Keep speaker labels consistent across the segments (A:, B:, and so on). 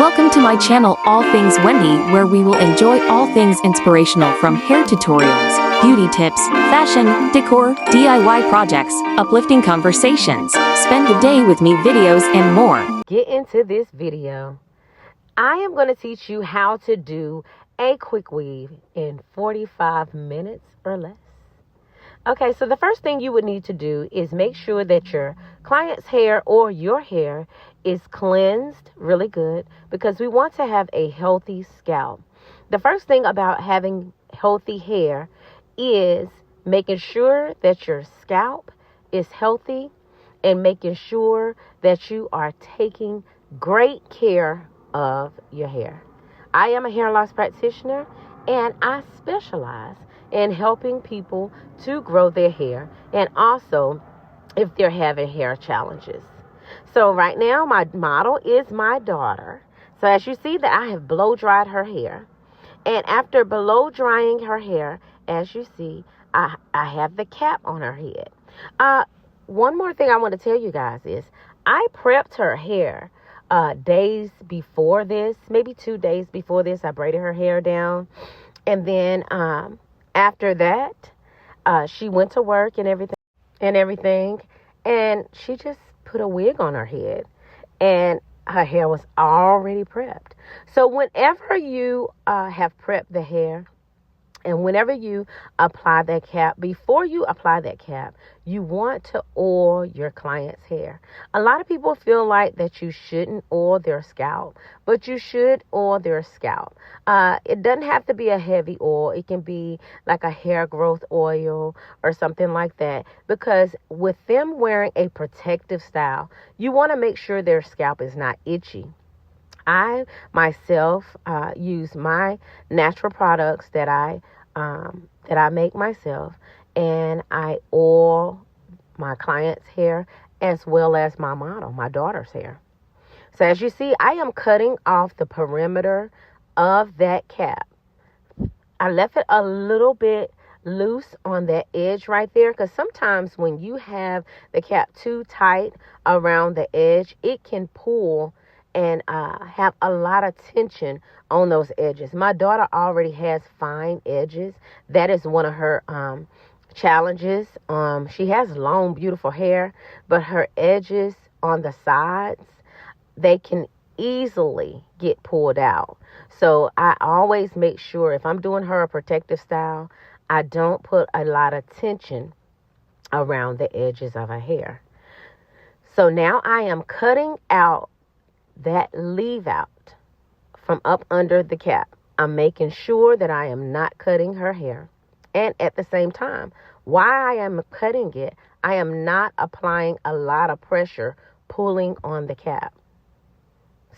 A: Welcome to my channel All Things Wendy, where we will enjoy all things inspirational from hair tutorials, beauty tips, fashion, decor, DIY projects, uplifting conversations, spend the day with me videos and more.
B: Get into this video. I am going to teach you how to do a quick weave in 45 minutes or less. Okay, so the first thing you would need to do is make sure that your client's hair or your hair is cleansed really good, because we want to have a healthy scalp. The first thing about having healthy hair is making sure that your scalp is healthy and making sure that you are taking great care of your hair. I am a hair loss practitioner, and I specialize in helping people to grow their hair, and also if they're having hair challenges. So right now my model is my daughter. So as you see that I have blow dried her hair, and after blow drying her hair, as you see, I have the cap on her head. One more thing I want to tell you guys is I prepped her hair days before this, maybe 2 days before this. I braided her hair down, and then after that, she went to work and everything, and she just put a wig on her head, and her hair was already prepped. So whenever you have prepped the hair, and whenever you apply that cap, before you apply that cap, you want to oil your client's hair. A lot of people feel like that you shouldn't oil their scalp, but you should oil their scalp. It doesn't have to be a heavy oil. It can be like a hair growth oil or something like that, because with them wearing a protective style, you want to make sure their scalp is not itchy. I myself use my natural products that I make myself, and I oil my client's hair as well as my model, my daughter's hair. So as you see, I am cutting off the perimeter of that cap. I left it a little bit loose on that edge right there, because sometimes when you have the cap too tight around the edge, it can pull and have a lot of tension on those edges. My daughter already has fine edges. That is one of her challenges. She has long, beautiful hair, but her edges on the sides, they can easily get pulled out. So I always make sure, if I'm doing her a protective style, I don't put a lot of tension around the edges of her hair. So now I am cutting out that leave out from up under the cap. I'm making sure that I am not cutting her hair. And at the same time, while I am cutting it, I am not applying a lot of pressure pulling on the cap.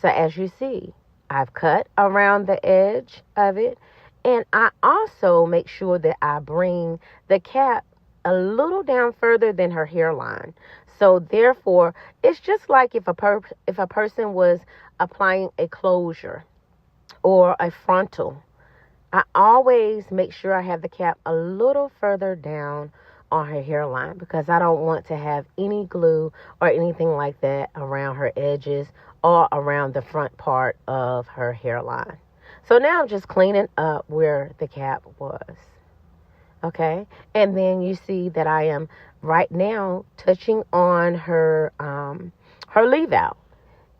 B: So as you see, I've cut around the edge of it, and I also make sure that I bring the cap a little down further than her hairline. So therefore, it's just like if a person was applying a closure or a frontal. I always make sure I have the cap a little further down on her hairline, because I don't want to have any glue or anything like that around her edges or around the front part of her hairline. So now I'm just cleaning up where the cap was. Okay, and then you see that I am right now touching on her leave out.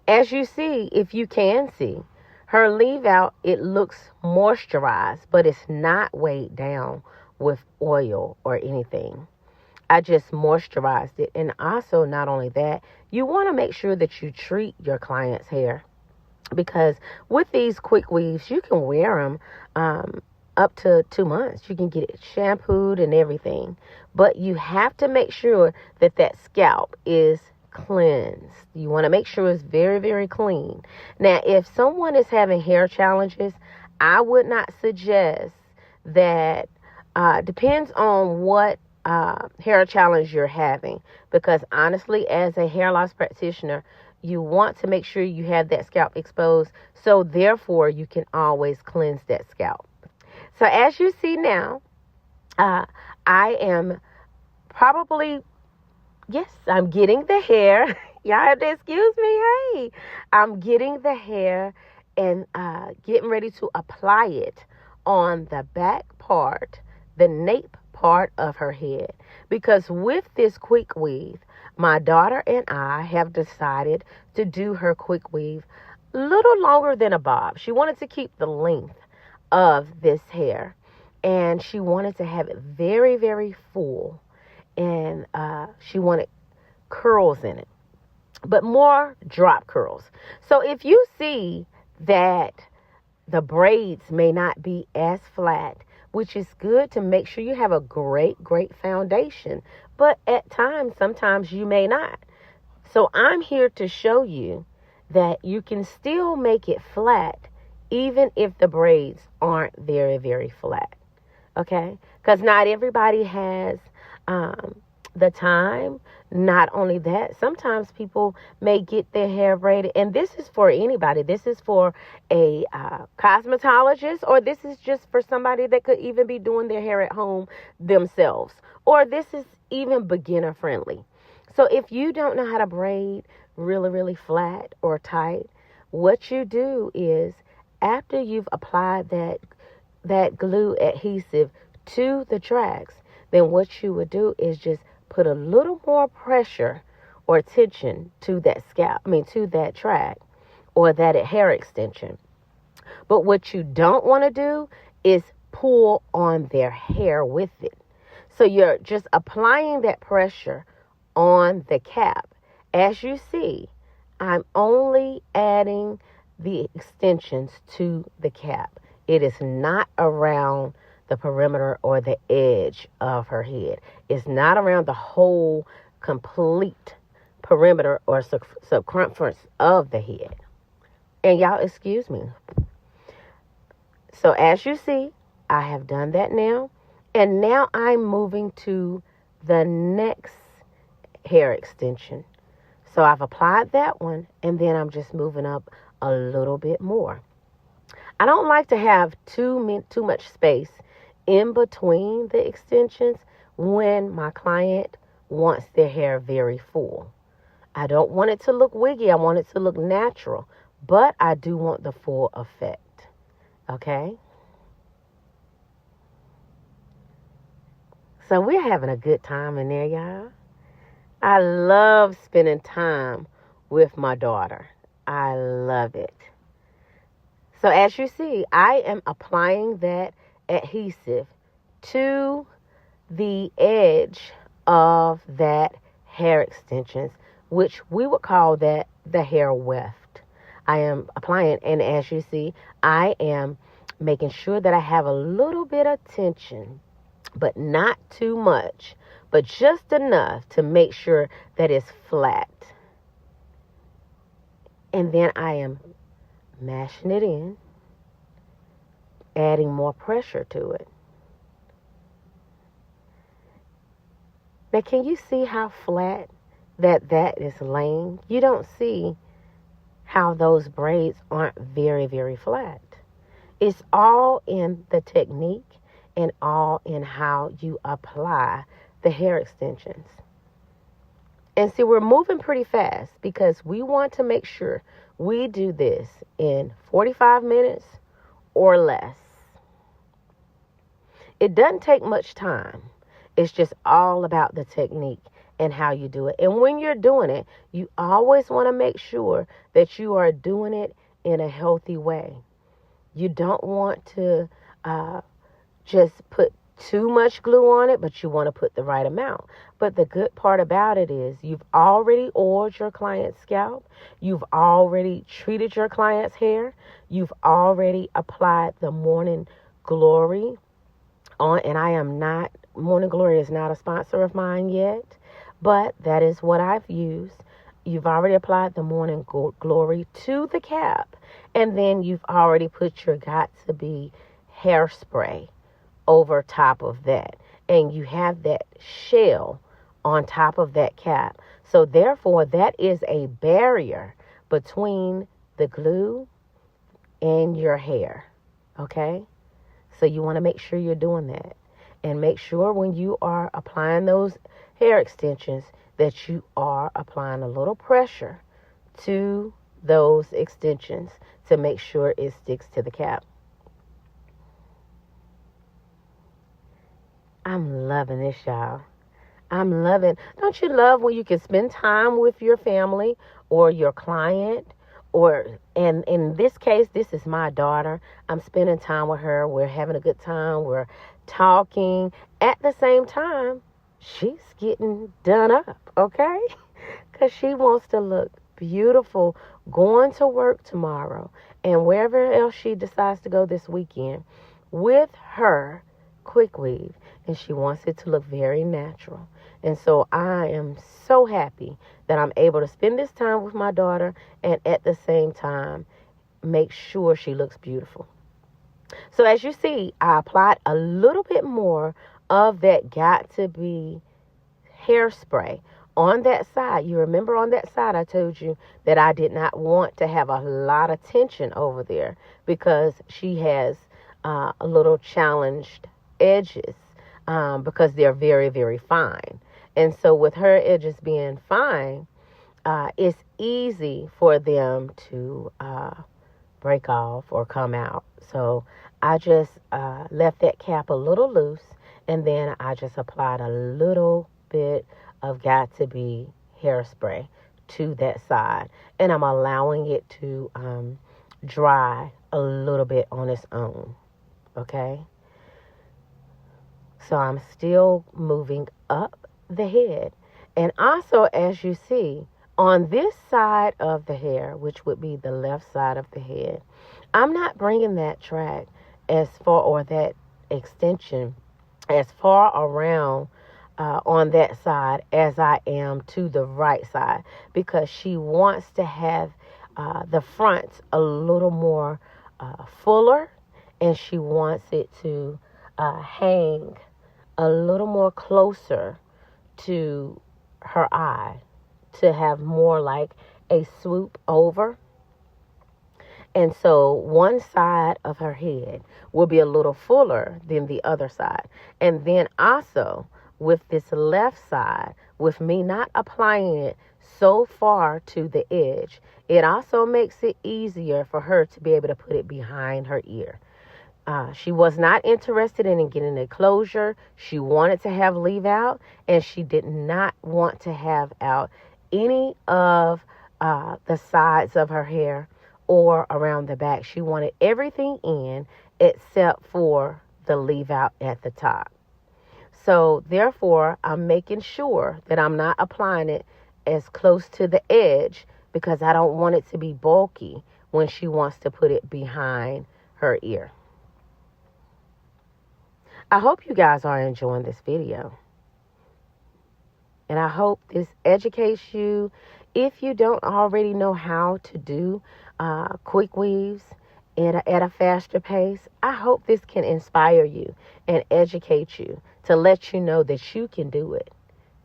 B: As you see, if you can see, her leave out, it looks moisturized, but it's not weighed down with oil or anything. I just moisturized it. And also, not only that, you want to make sure that you treat your client's hair, because with these quick weaves, you can wear them up to 2 months. You can get it shampooed and everything, but you have to make sure that that scalp is cleansed. You want to make sure it's very, very clean. Now, if someone is having hair challenges, I would not suggest that. Depends on what hair challenge you're having, because honestly, as a hair loss practitioner, you want to make sure you have that scalp exposed, so therefore you can always cleanse that scalp. So as you see now, I am probably, yes, I'm getting the hair Y'all have to excuse me. Hey, I'm getting the hair and getting ready to apply it on the back part, the nape part of her head. Because with this quick weave, my daughter and I have decided to do her quick weave a little longer than a bob. She wanted to keep the length of this hair, and she wanted to have it very, very full, and she wanted curls in it, but more drop curls. So if you see that the braids may not be as flat, which is good to make sure you have a great foundation, but at times, sometimes you may not. So I'm here to show you that you can still make it flat even if the braids aren't very, very flat. Okay? Because not everybody has the time. Not only that, sometimes people may get their hair braided, and this is for anybody. This is for a cosmetologist, or this is just for somebody that could even be doing their hair at home themselves, or this is even beginner friendly. So if you don't know how to braid really, really flat or tight, what you do is, after you've applied that glue adhesive to the tracks, then what you would do is just put a little more pressure or tension to that to that track or that hair extension. But what you don't want to do is pull on their hair with it. So you're just applying that pressure on the cap. As you see, I'm only adding the extensions to the cap. It is not around the perimeter or the edge of her head. It's not around the whole complete perimeter or circumference of the head. And y'all excuse me. So as you see, I have done that now. And now I'm moving to the next hair extension. So I've applied that one, and then I'm just moving up a little bit more. I don't like to have too much space in between the extensions when my client wants their hair very full. I don't want it to look wiggy. I want it to look natural, but I do want the full effect. Okay? So we're having a good time in there, y'all. I love spending time with my daughter. I love it. So as you see, I am applying that adhesive to the edge of that hair extensions, which we would call that the hair weft. I am applying, and as you see, I am making sure that I have a little bit of tension, but not too much, but just enough to make sure that it's flat. And then I am mashing it in, adding more pressure to it. Now, can you see how flat that is laying? You don't see how those braids aren't very, very flat. It's all in the technique and all in how you apply the hair extensions. And see, we're moving pretty fast because we want to make sure we do this in 45 minutes or less. It doesn't take much time. It's just all about the technique and how you do it. And when you're doing it, you always want to make sure that you are doing it in a healthy way. You don't want to just put too much glue on it, but you want to put the right amount. But the good part about it is you've already oiled your client's scalp. You've already treated your client's hair. You've already applied the Morning Glory on, and Morning Glory is not a sponsor of mine yet, but that is what I've used. You've already applied the Morning Glory to the cap, and then you've already put your Got2b hairspray over top of that, and you have that shell on top of that cap. So therefore, that is a barrier between the glue and your hair. Okay? So you want to make sure you're doing that. And make sure when you are applying those hair extensions that you are applying a little pressure to those extensions to make sure it sticks to the cap. I'm loving this, y'all. I'm loving. Don't you love when you can spend time with your family or your client? And in this case, this is my daughter. I'm spending time with her. We're having a good time. We're talking. At the same time, she's getting done up, okay? Because she wants to look beautiful going to work tomorrow and wherever else she decides to go this weekend with her quick weave. And she wants it to look very natural. And so I am so happy that I'm able to spend this time with my daughter and at the same time make sure she looks beautiful. So as you see, I applied a little bit more of that Got to Be hairspray on that side. You remember on that side I told you that I did not want to have a lot of tension over there because she has a little challenged edges because they're very, very fine. And so with her edges being fine, it's easy for them to break off or come out. So I just left that cap a little loose, and then I just applied a little bit of Got to Be hairspray to that side. And I'm allowing it to dry a little bit on its own. Okay? So I'm still moving up the head. And also, as you see, on this side of the hair, which would be the left side of the head, I'm not bringing that track as far, or that extension as far around on that side as I am to the right side, because she wants to have the front a little more fuller, and she wants it to hang a little more closer to her eye, to have more like a swoop over. And so one side of her head will be a little fuller than the other side. And then also with this left side, with me not applying it so far to the edge, it also makes it easier for her to be able to put it behind her ear. She was not interested in getting a closure. She wanted to have leave out, and she did not want to have out any of the sides of her hair or around the back. She wanted everything in except for the leave out at the top. So therefore, I'm making sure that I'm not applying it as close to the edge, because I don't want it to be bulky when she wants to put it behind her ear. I hope you guys are enjoying this video. And I hope this educates you. If you don't already know how to do quick weaves at a faster pace, I hope this can inspire you and educate you to let you know that you can do it.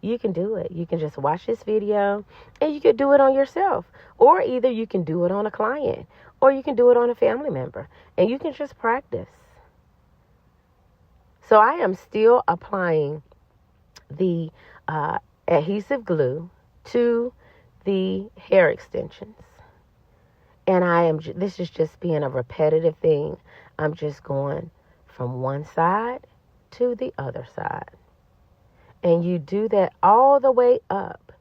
B: You can do it. You can just watch this video and you can do it on yourself. Or either you can do it on a client, or you can do it on a family member, and you can just practice. So I am still applying the adhesive glue to the hair extensions. And this is just being a repetitive thing. I'm just going from one side to the other side. And you do that all the way up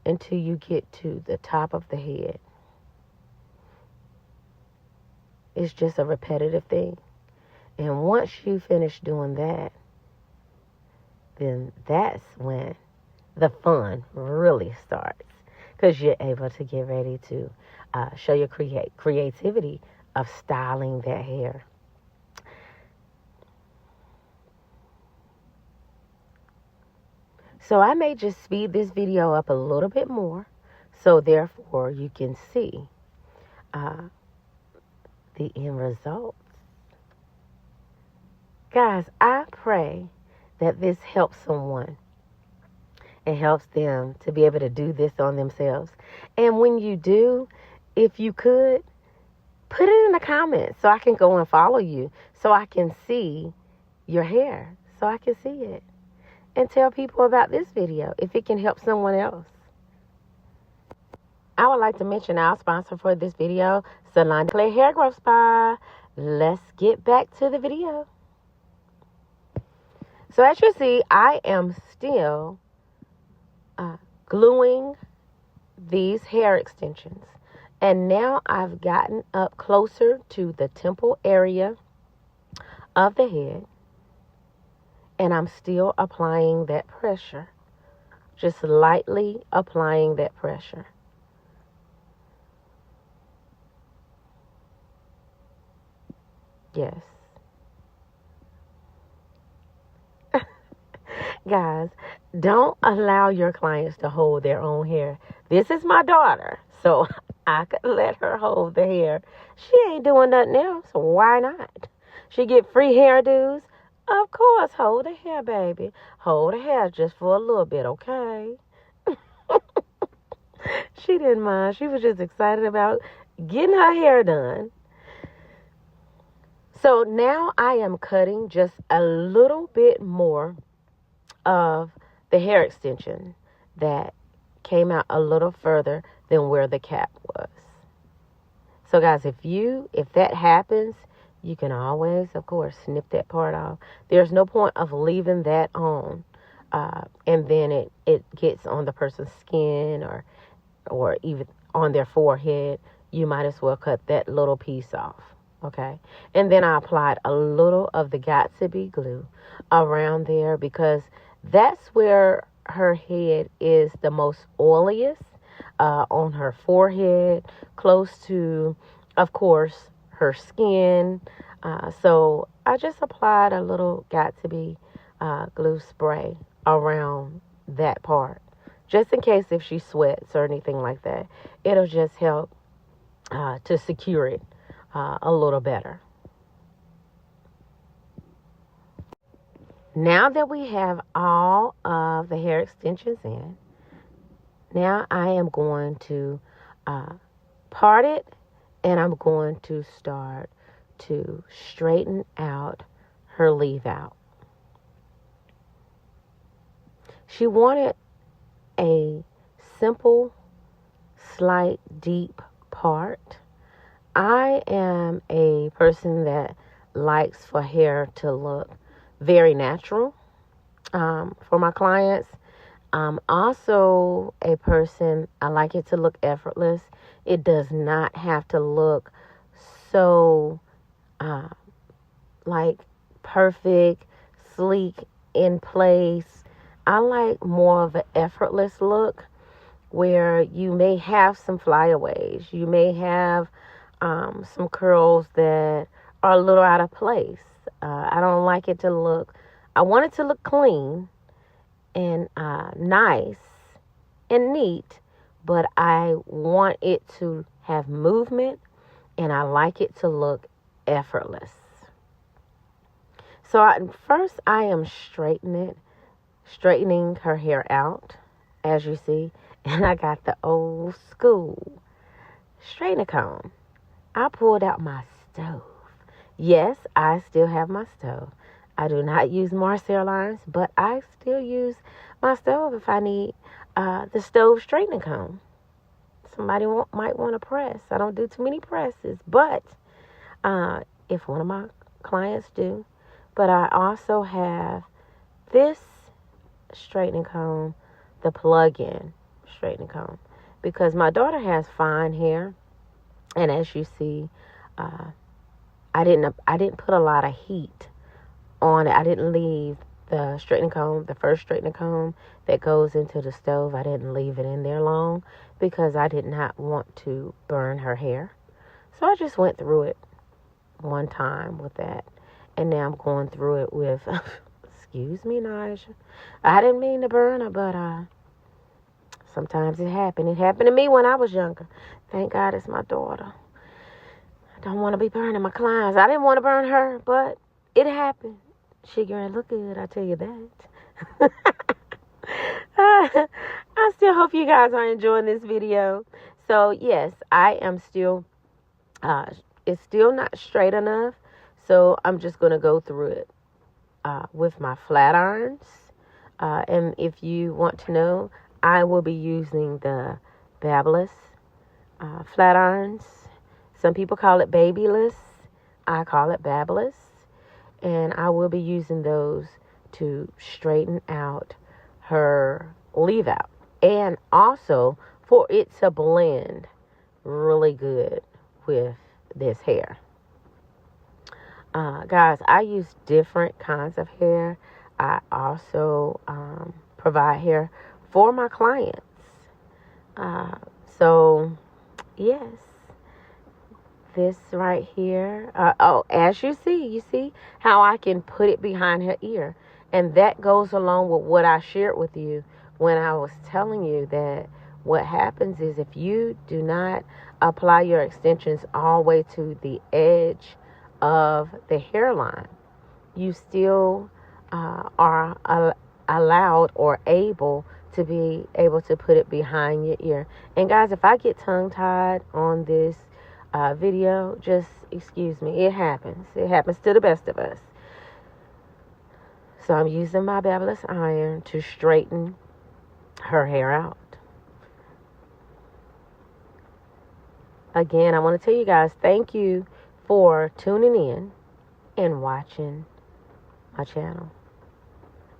B: until you get to the top of the head. It's just a repetitive thing. And once you finish doing that, then that's when the fun really starts, because you're able to get ready to show your creativity of styling that hair. So I may just speed this video up a little bit more, so therefore you can see the end result. Guys, I pray that this helps someone and helps them to be able to do this on themselves. And when you do, if you could, put it in the comments so I can go and follow you, so I can see your hair, so I can see it. and tell people about this video if it can help someone else. I would like to mention our sponsor for this video, Salon de Claire Hair Growth Spa. Let's get back to the video. So as you see, I am still gluing these hair extensions. And now I've gotten up closer to the temple area of the head. And I'm still applying that pressure. Just lightly applying that pressure. Yes. Guys, don't allow your clients to hold their own hair. This is my daughter, so I could let her hold the hair. She ain't doing nothing else, so why not? She get free hairdos. Of course, hold the hair, baby. Hold the hair just for a little bit, okay? She didn't mind. She was just excited about getting her hair done. So now I am cutting just a little bit more of the hair extension that came out a little further than where the cap was. So guys, if that happens, you can always, of course, snip that part off. There's no point of leaving that on, and then it gets on the person's skin or even on their forehead. You might as well cut that little piece off. Okay, and then I applied a little of the Got2b glue around there because that's where her head is the most oiliest, on her forehead, close to, of course, her skin. So I just applied a little Got2b glue spray around that part, just in case if she sweats or anything like that. It'll just help to secure it a little better. Now that we have all of the hair extensions in, now I am going to part it, and I'm going to start to straighten out her leave out. She wanted a simple, slight, deep part. I am a person that likes for hair to look very natural for my clients. I'm also a person, I like it to look effortless. It does not have to look so like perfect, sleek, in place. I like more of an effortless look where you may have some flyaways. You may have some curls that are a little out of place. I don't like it to look, I want it to look clean and nice and neat, but I want it to have movement, and I like it to look effortless. So first I am straightening her hair out, as you see, and I got the old school straightening comb. I pulled out my stove. Yes, I still have my stove. I do not use Marcel irons, but I still use my stove if I need the stove straightening comb. Somebody might want to press. I don't do too many presses, but if one of my clients do. But I also have this straightening comb, the plug-in straightening comb, because my daughter has fine hair, and as you see, I didn't put a lot of heat on it. I didn't leave the straightening comb, the first straightening comb that goes into the stove. I didn't leave it in there long because I did not want to burn her hair. So I just went through it one time with that, and now I'm going through it with. Excuse me, Naja. I didn't mean to burn her, but sometimes it happened. It happened to me when I was younger. Thank God it's my daughter. I don't want to be burning my clients. I didn't want to burn her, but it happened. She gonna look good, I tell you that. I still hope you guys are enjoying this video. So yes, I am still, it's still not straight enough. So I'm just going to go through it with my flat irons And if you want to know, I will be using the Babyliss flat irons. Some people call it Babyliss. I call it Babyliss. And I will be using those to straighten out her leave out. And also for it to blend really good with this hair. Guys, I use different kinds of hair. I also provide hair for my clients. So, yes, this right here. As you see how I can put it behind her ear. And that goes along with what I shared with you when I was telling you that what happens is if you do not apply your extensions all the way to the edge of the hairline, you still are allowed or able to be able to put it behind your ear. And guys, if I get tongue-tied on this video, just excuse me. It happens. It happens to the best of us. So I'm using my Babyliss iron to straighten her hair out. Again, I want to tell you guys, thank you for tuning in and watching my channel.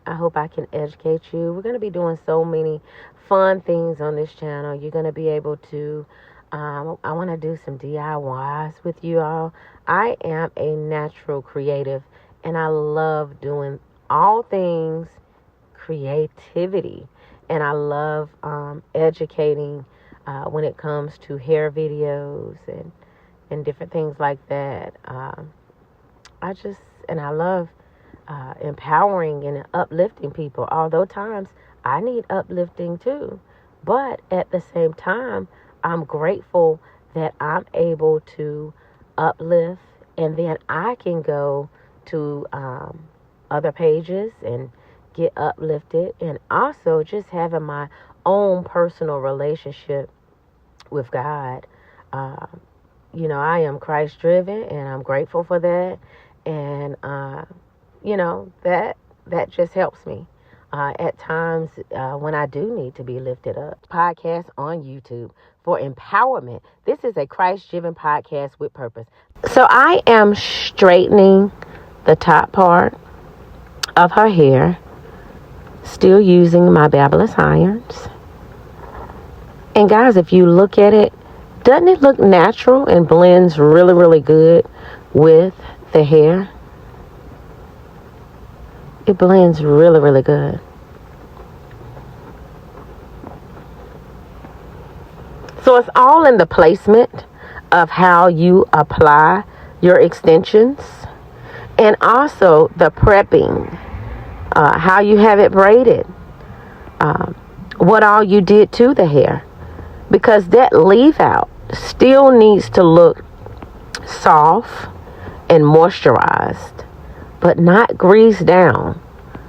B: I hope I can educate you. We're going to be doing so many fun things on this channel. You're going to be able to, I want to do some DIYs with you all. I am a natural creative, and I love doing all things creativity. And I love educating when it comes to hair videos and different things like that. I love empowering and uplifting people. Although times I need uplifting too. But at the same time, I'm grateful that I'm able to uplift, and then I can go to other pages and get uplifted, and also just having my own personal relationship with God. I am Christ driven, and I'm grateful for that. And that just helps me at times when I do need to be lifted up. Podcast on YouTube for empowerment. This is a Christ driven podcast with purpose. So I am straightening the top part of her hair, still using my Babyliss irons. And guys, if you look at it, doesn't it look natural and blends really, really good with the hair? It blends really, really good. So it's all in the placement of how you apply your extensions, and also the prepping, how you have it braided, what all you did to the hair. Because that leave out still needs to look soft and moisturized, but not greased down,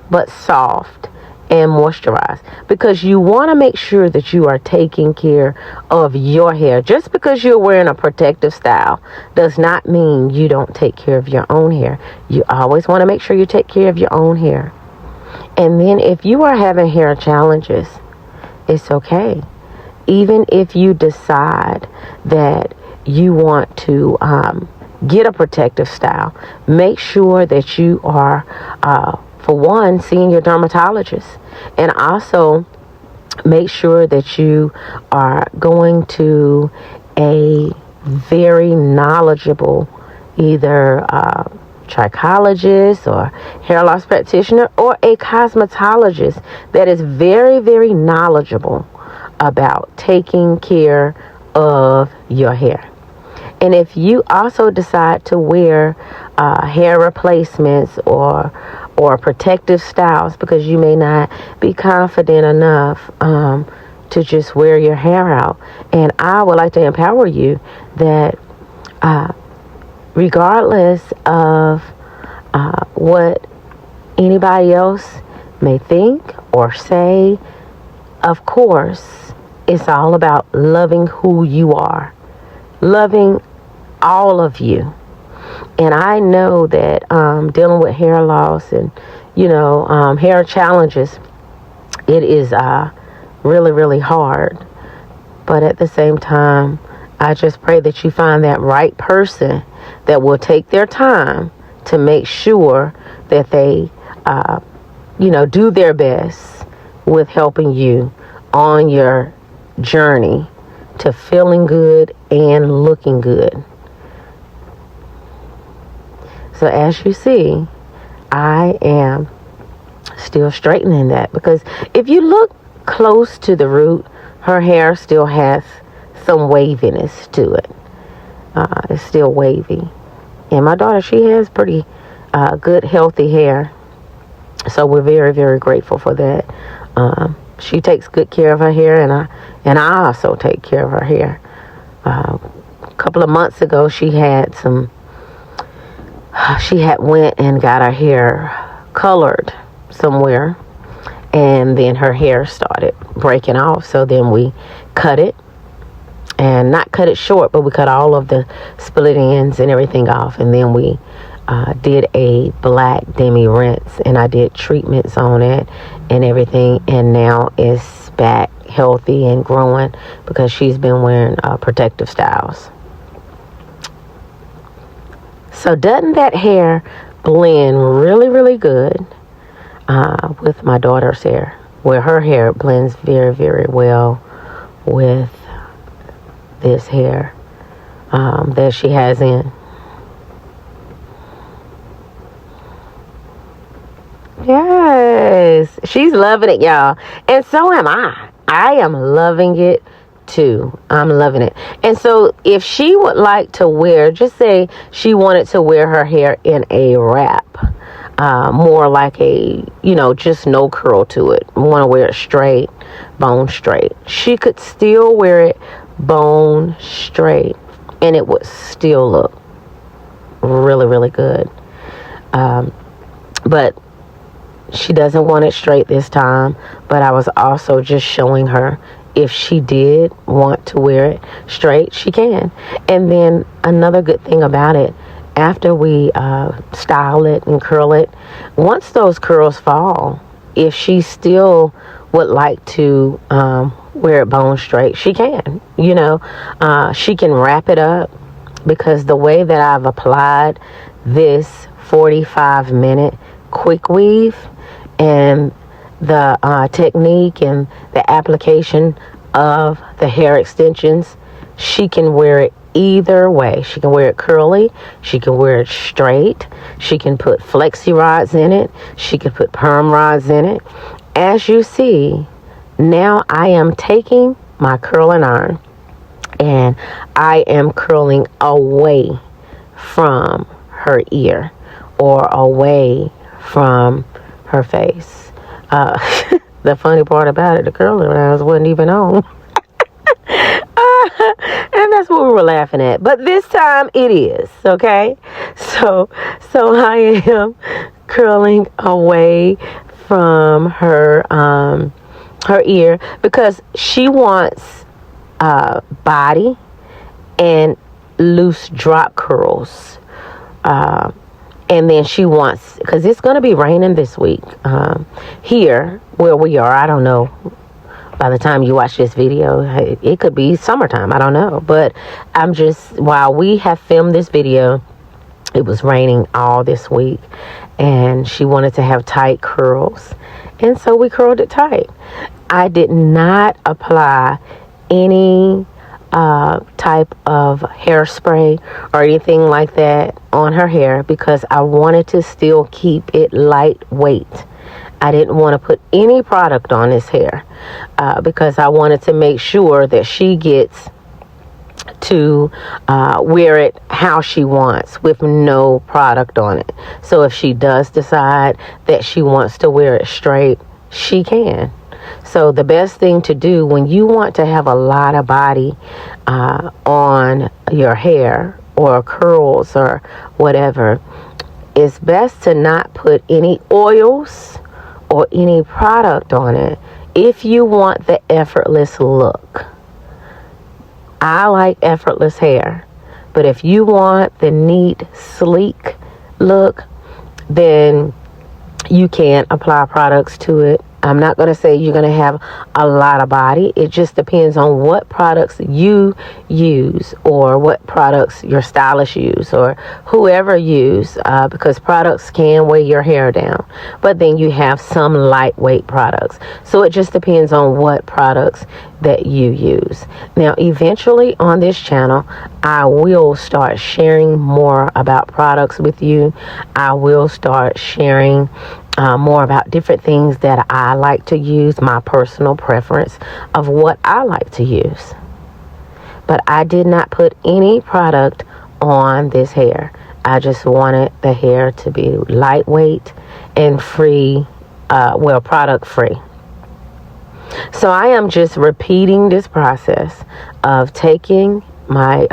B: but soft and moisturized. Because you want to make sure that you are taking care of your hair. Just because you're wearing a protective style does not mean you don't take care of your own hair. You always want to make sure you take care of your own hair. And then if you are having hair challenges, it's okay. Even if you decide that you want to get a protective style, make sure that you are, for one, seeing your dermatologist. And also make sure that you are going to a very knowledgeable either trichologist or hair loss practitioner or a cosmetologist that is very, very knowledgeable about taking care of your hair. And if you also decide to wear hair replacements or protective styles because you may not be confident enough to just wear your hair out, and I would like to empower you that regardless of what anybody else may think or say, of course, it's all about loving who you are, loving all of you. And I know that dealing with hair loss and, hair challenges, it is really, really hard. But at the same time, I just pray that you find that right person that will take their time to make sure that they, do their best with helping you on your journey to feeling good and looking good. So as you see, I am still straightening that, because if you look close to the root, her hair still has some waviness to it. It's still wavy. And my daughter, she has pretty good, healthy hair. So we're very, very grateful for that. She takes good care of her hair, and I also take care of her hair. A couple of months ago, she had went and got her hair colored somewhere, and then her hair started breaking off. So then we cut it, and not cut it short, but we cut all of the split ends and everything off, and then we did a black demi rinse, and I did treatments on it and everything, and now it's back healthy and growing because she's been wearing protective styles. So doesn't that hair blend really, really good with my daughter's hair, where her hair blends very, very well with this hair that she has in. Yes, she's loving it, y'all, and so am I. I am loving it too. I'm loving it. And so if she would like to wear, just say she wanted to wear her hair in a wrap, more like a, just no curl to it, want to wear it straight, bone straight, she could still wear it bone straight, and it would still look really, really good. But she doesn't want it straight this time. But I was also just showing her, if she did want to wear it straight, she can. And then another good thing about it, after we style it and curl it, once those curls fall, if she still would like to wear it bone straight, she can. She can wrap it up, because the way that I've applied this 45-minute quick weave, and the technique and the application of the hair extensions, she can wear it either way. She can wear it curly, she can wear it straight, she can put flexi rods in it, she can put perm rods in it. As you see, now I am taking my curling iron and I am curling away from her ear or away from her face. The funny part about it, the curling irons wasn't even on. And that's what we were laughing at. But this time it is, okay? So I am curling away from her her ear, because she wants body and loose drop curls. And then she wants, because it's going to be raining this week here where we are. I don't know. By the time you watch this video, it could be summertime. I don't know. But while we have filmed this video, it was raining all this week. And she wanted to have tight curls. And so we curled it tight. I did not apply any type of hairspray or anything like that on her hair, because I wanted to still keep it lightweight. I didn't want to put any product on this hair because I wanted to make sure that she gets to wear it how she wants, with no product on it. So if she does decide that she wants to wear it straight, she can. So the best thing to do when you want to have a lot of body on your hair or curls or whatever, it's best to not put any oils or any product on it if you want the effortless look. I like effortless hair, but if you want the neat, sleek look, then you can apply products to it I'm not going to say you're going to have a lot of body. It just depends on what products you use or what products your stylist use or whoever use, because products can weigh your hair down. But then you have some lightweight products. So it just depends on what products that you use. Now, eventually on this channel, I will start sharing more about products with you. I will start sharing more about different things that I like to use, my personal preference of what I like to use. But I did not put any product on this hair. I just wanted the hair to be lightweight and free, product free. So I am just repeating this process of taking my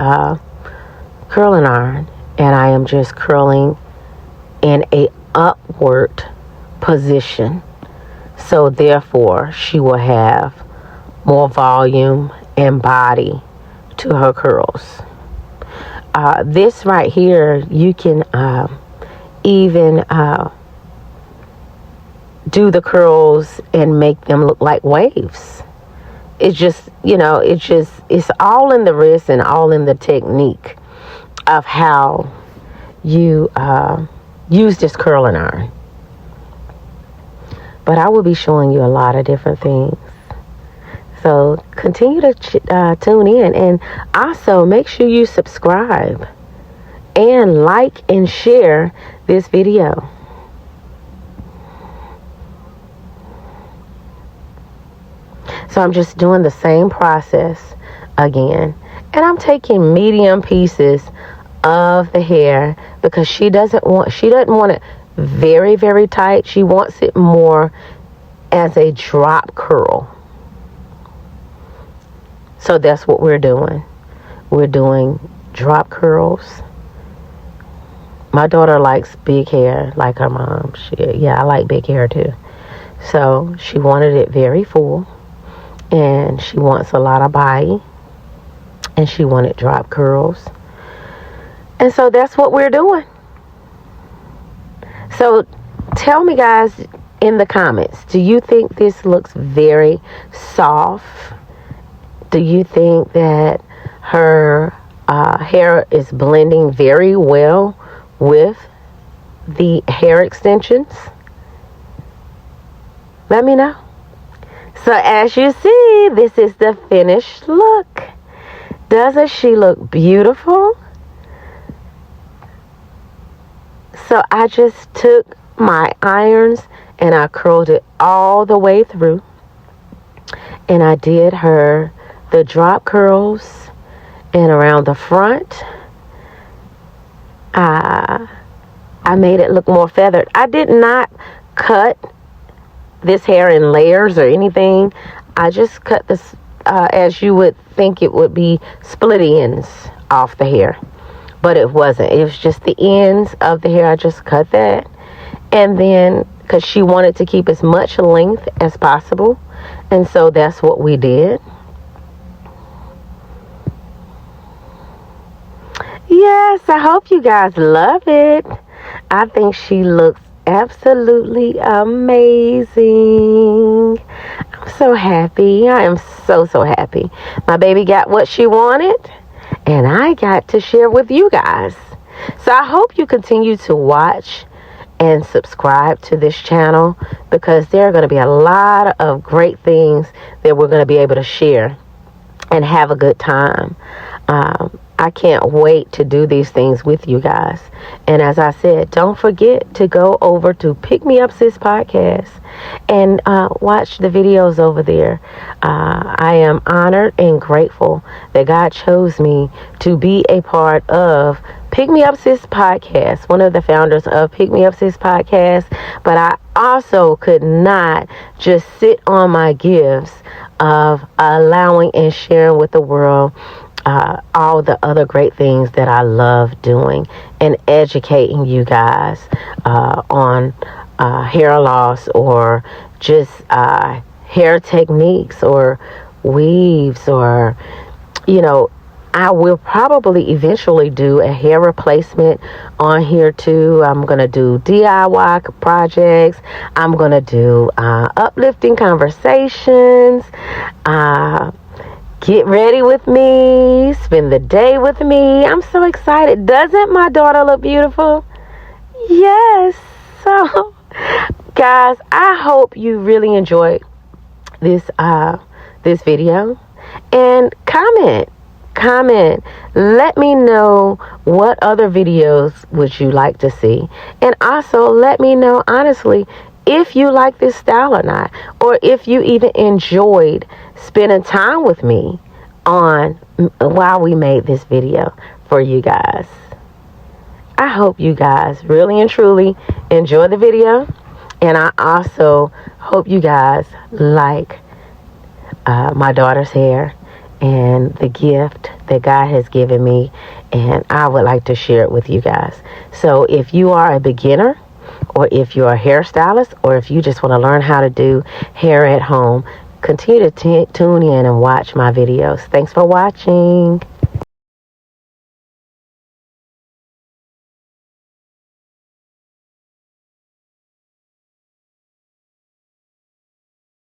B: curling iron, and I am just curling in a upward position. So therefore, she will have more volume and body to her curls. This right here, you can even do the curls and make them look like waves. It's just, it's all in the wrist and all in the technique of how you use this curling iron. But I will be showing you a lot of different things. So continue to tune in, and also make sure you subscribe and like and share this video. So I'm just doing the same process again, and I'm taking medium pieces of the hair because she doesn't want it very, very tight. She wants it more as a drop curl. So that's what we're doing. We're doing drop curls. My daughter likes big hair like her mom. I like big hair too. So she wanted it very full, and she wants a lot of body, and she wanted drop curls. And so that's what we're doing. So tell me, guys, in the comments, do you think this looks very soft? Do you think that her hair is blending very well with the hair extensions? Let me know. So as you see, this is the finished look. Doesn't she look beautiful? So I just took my irons and I curled it all the way through. And I did the drop curls, and around the front, I made it look more feathered. I did not cut this hair in layers or anything. I just cut this as you would think it would be, split ends off the hair. But it wasn't. It was just the ends of the hair. I just cut that. And then, because she wanted to keep as much length as possible. And so that's what we did. Yes, I hope you guys love it. I think she looks absolutely amazing. I'm so happy. I am so happy. My baby got what she wanted, and I got to share with you guys. So I hope you continue to watch and subscribe to this channel, because there are going to be a lot of great things that we're going to be able to share and have a good time. I can't wait to do these things with you guys. And as I said, don't forget to go over to Pick Me Up Sis Podcast and watch the videos over there. I am honored and grateful that God chose me to be a part of Pick Me Up Sis Podcast, one of the founders of Pick Me Up Sis Podcast. But I also could not just sit on my gifts of allowing and sharing with the world all the other great things that I love doing, and educating you guys on hair loss, or just hair techniques, or weaves, or I will probably eventually do a hair replacement on here too. I'm going to do DIY projects. I'm going to do uplifting conversations. Get ready with me. Spend the day with me. I'm so excited. Doesn't my daughter look beautiful? Yes. So, guys, I hope you really enjoyed this video. And comment. Let me know what other videos would you like to see. And also let me know, honestly, if you like this style or not. Or if you even enjoyed spending time with me while we made this video for you guys. I hope you guys really and truly enjoy the video. And I also hope you guys like my daughter's hair and the gift that God has given me, and I would like to share it with you guys. So if you are a beginner, or if you're a hairstylist, or if you just want to learn how to do hair at home, continue to tune in and watch my videos. Thanks for watching.